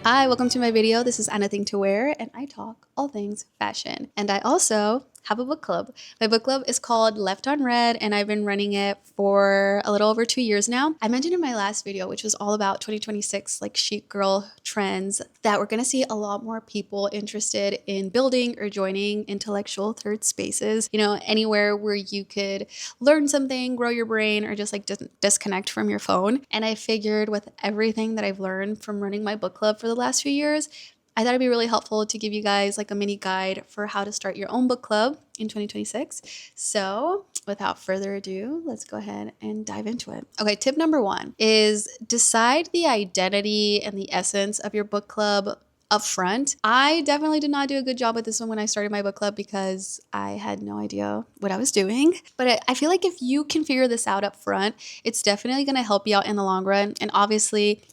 Hi, welcome to my video. This is Anything to Wear, and I talk all things fashion. And I also have a book club. My book club is called Left on Red, and I've been running it for a little over 2 years now. I mentioned in my last video, which was all about 2026 like chic girl trends, that we're gonna see a lot more people interested in building or joining intellectual third spaces. You know, anywhere where you could learn something, grow your brain, or just like disconnect from your phone. And I figured with everything that I've learned from running my book club for the last few years, I thought it'd be really helpful to give you guys like a mini guide for how to start your own book club in 2026. So without further ado, let's go ahead and dive into it. Okay, tip number one is decide the identity and the essence of your book club up front. I definitely did not do a good job with this one when I started my book club because I had no idea what I was doing. But I feel like if you can figure this out up front, it's definitely going to help you out in the long run. And obviously,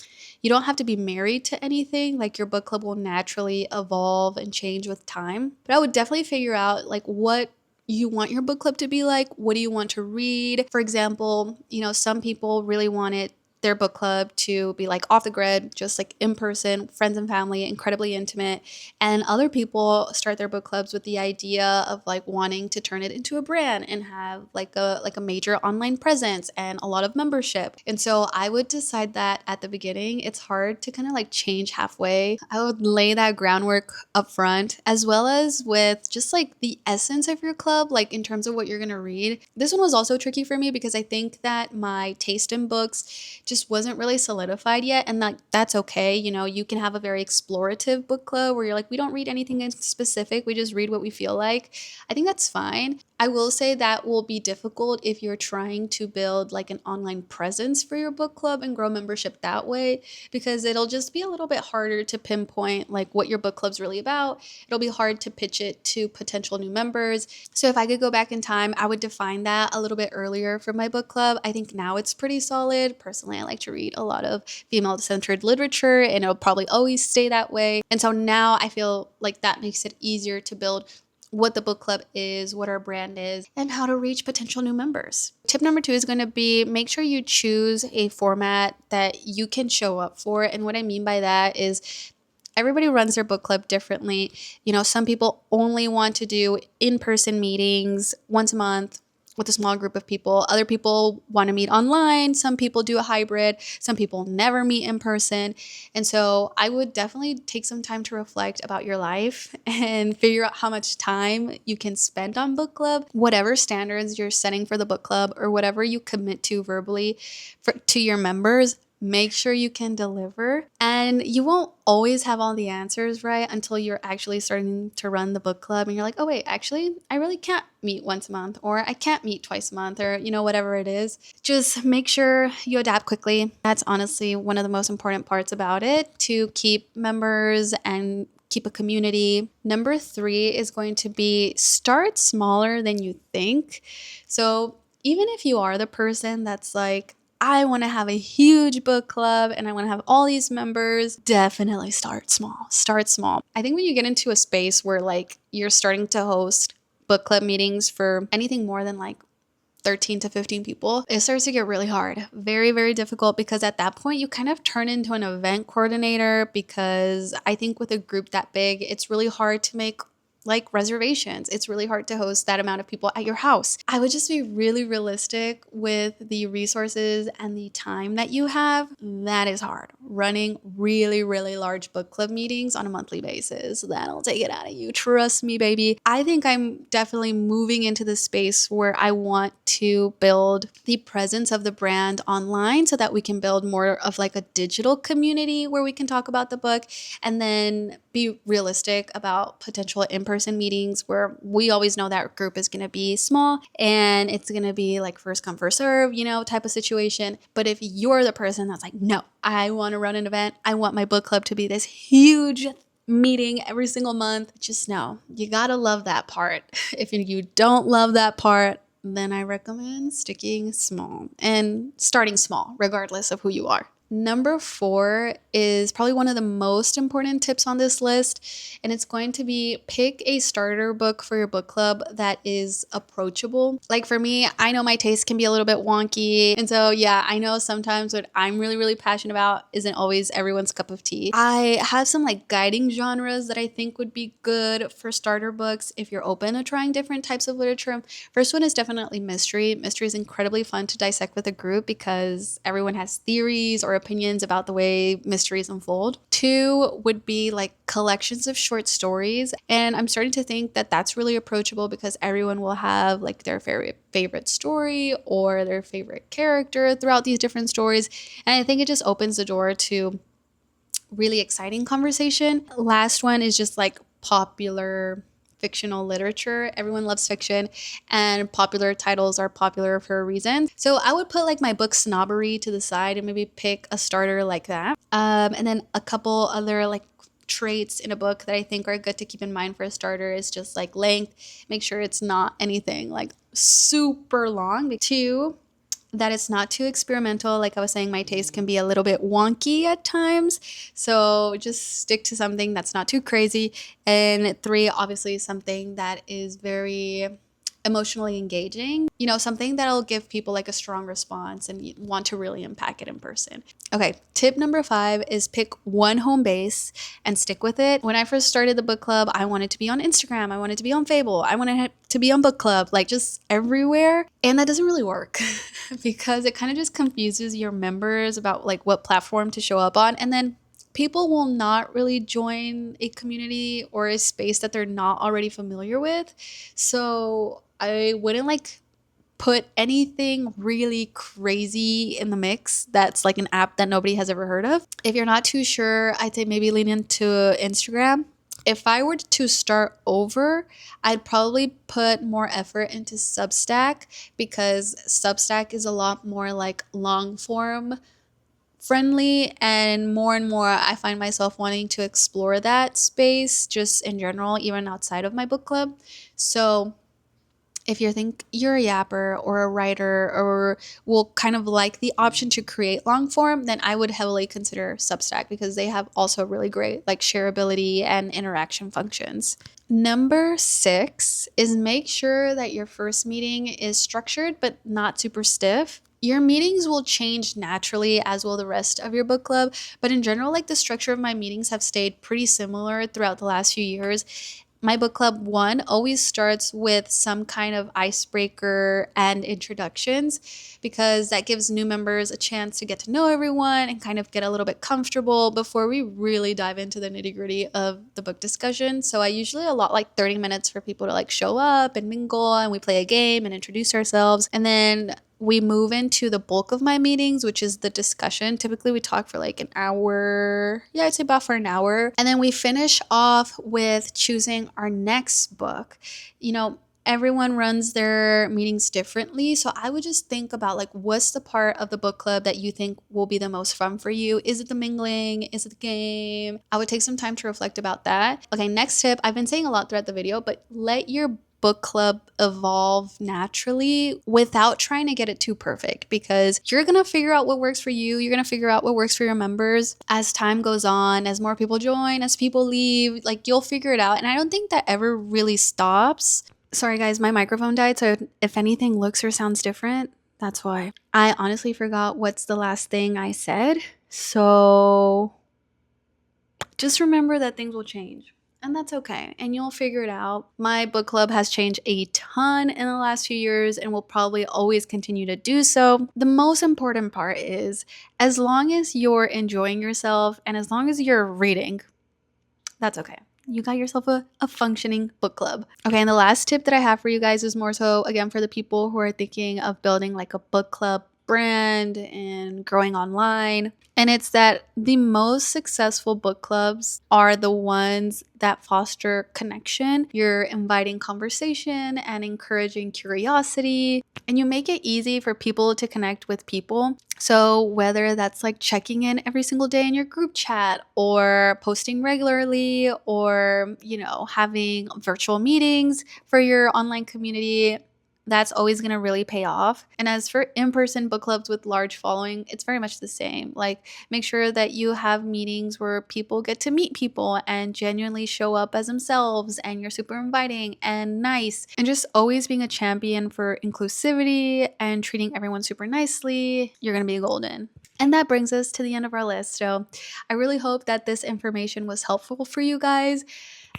you don't have to be married to anything. Like your book club will naturally evolve and change with time. But I would definitely figure out like what you want your book club to be like. What do you want to read? For example, some people really wanted their book club to be like off the grid, just like in person, friends and family, incredibly intimate. And other people start their book clubs with the idea of like wanting to turn it into a brand and have like a major online presence and a lot of membership. And so I would decide that at the beginning. It's hard to kind of like change halfway. I would lay that groundwork up front, as well as with just like the essence of your club, like in terms of what you're gonna read. This one was also tricky for me because I think that my taste in books just wasn't really solidified yet, and that's okay. You can have a very explorative book club where you're like, we don't read anything in specific, we just read what we feel like. I think that's fine. I will say that will be difficult if you're trying to build like an online presence for your book club and grow membership that way, because it'll just be a little bit harder to pinpoint like what your book club's really about. It'll be hard to pitch it to potential new members. So if I could go back in time, I would define that a little bit earlier for my book club. I think now it's pretty solid. Personally, I like to read a lot of female-centered literature, and it'll probably always stay that way. And so now I feel like that makes it easier to build what the book club is, what our brand is, and how to reach potential new members. Tip number two is going to be make sure you choose a format that you can show up for. And what I mean by that is everybody runs their book club differently. Some people only want to do in-person meetings once a month with a small group of people. Other people want to meet online. Some people do a hybrid. Some people never meet in person. And so I would definitely take some time to reflect about your life and figure out how much time you can spend on book club. Whatever standards you're setting for the book club or whatever you commit to verbally to your members, make sure you can deliver. And you won't always have all the answers right until you're actually starting to run the book club and you're like, oh wait, actually, I really can't meet once a month, or I can't meet twice a month, or whatever it is. Just make sure you adapt quickly. That's honestly one of the most important parts about it, to keep members and keep a community. Number three is going to be start smaller than you think. So even if you are the person that's like, I want to have a huge book club and I want to have all these members, definitely start small. Start small. I think when you get into a space where like you're starting to host book club meetings for anything more than like 13 to 15 people, it starts to get really hard. Very, very difficult, because at that point you kind of turn into an event coordinator, because I think with a group that big, it's really hard to make like reservations. It's really hard to host that amount of people at your house. I would just be really realistic with the resources and the time that you have. That is hard. Running really, really large book club meetings on a monthly basis, that'll take it out of you. Trust me, baby. I think I'm definitely moving into the space where I want to build the presence of the brand online so that we can build more of like a digital community where we can talk about the book, and then be realistic about potential in-person meetings where we always know that group is going to be small and it's going to be like first come first serve, type of situation. But if you're the person that's like, no, I want to run an event, I want my book club to be this huge meeting every single month, just know you gotta love that part. If you don't love that part, then I recommend sticking small and starting small regardless of who you are. Number 4 is probably one of the most important tips on this list, and it's going to be pick a starter book for your book club that is approachable. Like for me, I know my taste can be a little bit wonky, and so yeah, I know sometimes what I'm really, really passionate about isn't always everyone's cup of tea. I have some like guiding genres that I think would be good for starter books if you're open to trying different types of literature. First one is definitely mystery. Mystery is incredibly fun to dissect with a group because everyone has theories or opinions about the way mysteries unfold. 2 would be like collections of short stories, and I'm starting to think that that's really approachable because everyone will have like their favorite story or their favorite character throughout these different stories, and I think it just opens the door to really exciting conversation. Last one is just like popular fictional literature. Everyone loves fiction, and popular titles are popular for a reason. So I would put like my book snobbery to the side and maybe pick a starter like that. And then a couple other like traits in a book that I think are good to keep in mind for a starter is just like length. Make sure it's not anything like super long. 2, that it's not too experimental. Like I was saying, my taste can be a little bit wonky at times. So just stick to something that's not too crazy. And 3, obviously something that is very emotionally engaging, you know, something that'll give people like a strong response and you want to really unpack it in person. Okay, tip number 5 is pick one home base and stick with it. When I first started the book club, I wanted to be on Instagram, I wanted to be on Fable, I wanted to be on book club, like just everywhere. And that doesn't really work because it kind of just confuses your members about like what platform to show up on. And then people will not really join a community or a space that they're not already familiar with. So I wouldn't like put anything really crazy in the mix that's like an app that nobody has ever heard of. If you're not too sure, I'd say maybe lean into Instagram. If I were to start over, I'd probably put more effort into Substack because Substack is a lot more like long form friendly, and more I find myself wanting to explore that space just in general, even outside of my book club. So if you think you're a yapper or a writer or will kind of like the option to create long form, then I would heavily consider Substack because they have also really great like shareability and interaction functions. Number 6 is make sure that your first meeting is structured but not super stiff. Your meetings will change naturally, as will the rest of your book club, but in general, like the structure of my meetings have stayed pretty similar throughout the last few years. My book club 1 always starts with some kind of icebreaker and introductions because that gives new members a chance to get to know everyone and kind of get a little bit comfortable before we really dive into the nitty-gritty of the book discussion. So I usually allot like 30 minutes for people to like show up and mingle, and we play a game and introduce ourselves. And then we move into the bulk of my meetings, which is the discussion. Typically, we talk for like an hour. Yeah, I'd say about for an hour. And then we finish off with choosing our next book. You know, everyone runs their meetings differently. So I would just think about like, what's the part of the book club that you think will be the most fun for you? Is it the mingling? Is it the game? I would take some time to reflect about that. Okay, next tip. I've been saying a lot throughout the video, but let your book club evolve naturally without trying to get it too perfect, because you're gonna figure out what works for you. You're gonna figure out what works for your members as time goes on, as more people join, as people leave, like you'll figure it out. And I don't think that ever really stops. Sorry guys, my microphone died, so if anything looks or sounds different, that's why. I honestly forgot what's the last thing I said, so just remember that things will change. And that's okay. And you'll figure it out. My book club has changed a ton in the last few years and will probably always continue to do so. The most important part is, as long as you're enjoying yourself and as long as you're reading, that's okay. You got yourself a functioning book club. Okay, and the last tip that I have for you guys is more so, again, for the people who are thinking of building like a book club brand and growing online. And it's that the most successful book clubs are the ones that foster connection. You're inviting conversation and encouraging curiosity, and you make it easy for people to connect with people. So whether that's like checking in every single day in your group chat or posting regularly or, you know, having virtual meetings for your online community, that's always going to really pay off. And as for in-person book clubs with large following, it's very much the same. Like, make sure that you have meetings where people get to meet people and genuinely show up as themselves, and you're super inviting and nice, and just always being a champion for inclusivity and treating everyone super nicely. You're going to be golden. And that brings us to the end of our list. So I really hope that this information was helpful for you guys.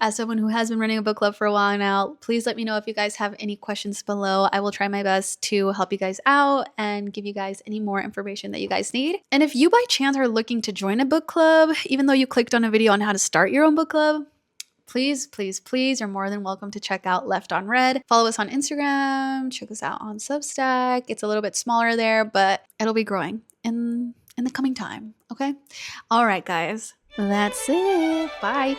As someone who has been running a book club for a while now, please let me know if you guys have any questions below. I will try my best to help you guys out and give you guys any more information that you guys need. And if you by chance are looking to join a book club, even though you clicked on a video on how to start your own book club, please, please, please, you're more than welcome to check out Left on Red. Follow us on Instagram, check us out on Substack. It's a little bit smaller there, but it'll be growing in the coming time, okay? All right, guys, that's it. Bye.